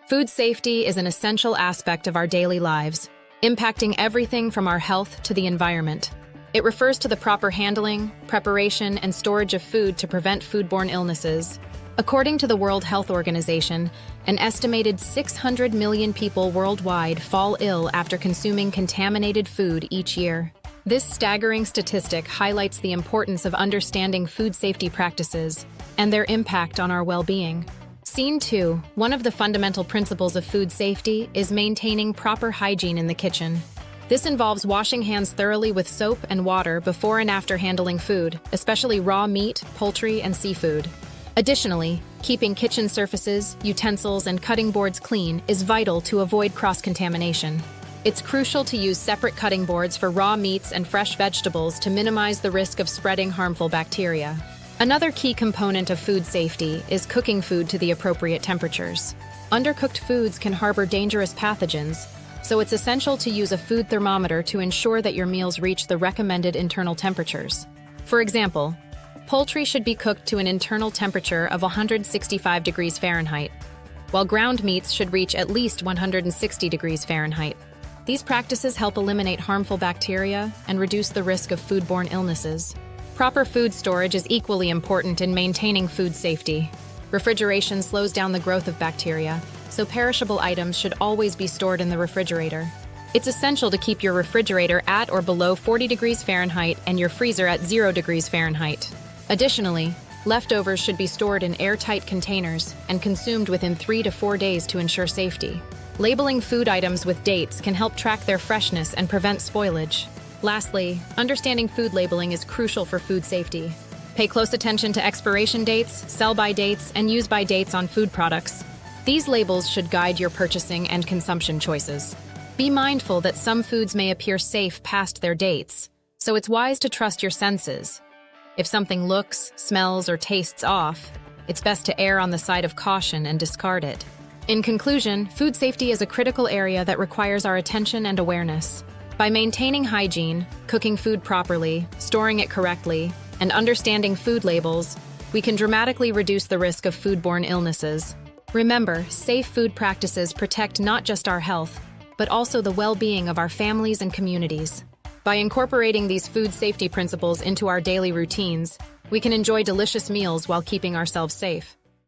Food safety is an essential aspect of our daily lives, impacting everything from our health to the environment. It refers to the proper handling, preparation, and storage of food to prevent foodborne illnesses. According to the World Health Organization, an estimated 600 million people worldwide fall ill after consuming contaminated food each year. This staggering statistic highlights the importance of understanding food safety practices and their impact on our well-being. Scene 2. One of the fundamental principles of food safety is maintaining proper hygiene in the kitchen. This involves washing hands thoroughly with soap and water before and after handling food, especially raw meat, poultry, and seafood. Additionally, keeping kitchen surfaces, utensils, and cutting boards clean is vital to avoid cross-contamination. It's crucial to use separate cutting boards for raw meats and fresh vegetables to minimize the risk of spreading harmful bacteria. Another key component of food safety is cooking food to the appropriate temperatures. Undercooked foods can harbor dangerous pathogens, so it's essential to use a food thermometer to ensure that your meals reach the recommended internal temperatures. For example, poultry should be cooked to an internal temperature of 165 degrees Fahrenheit, while ground meats should reach at least 160 degrees Fahrenheit. These practices help eliminate harmful bacteria and reduce the risk of foodborne illnesses. Proper food storage is equally important in maintaining food safety. Refrigeration slows down the growth of bacteria, so perishable items should always be stored in the refrigerator. It's essential to keep your refrigerator at or below 40 degrees Fahrenheit and your freezer at 0 degrees Fahrenheit. Additionally, leftovers should be stored in airtight containers and consumed within 3 to 4 days to ensure safety. Labeling food items with dates can help track their freshness and prevent spoilage. Lastly, understanding food labeling is crucial for food safety. Pay close attention to expiration dates, sell-by dates, and use-by dates on food products. These labels should guide your purchasing and consumption choices. Be mindful that some foods may appear safe past their dates, so it's wise to trust your senses. If something looks, smells, or tastes off, it's best to err on the side of caution and discard it. In conclusion, food safety is a critical area that requires our attention and awareness. By maintaining hygiene, cooking food properly, storing it correctly, and understanding food labels, we can dramatically reduce the risk of foodborne illnesses. Remember, safe food practices protect not just our health, but also the well-being of our families and communities. By incorporating these food safety principles into our daily routines, we can enjoy delicious meals while keeping ourselves safe.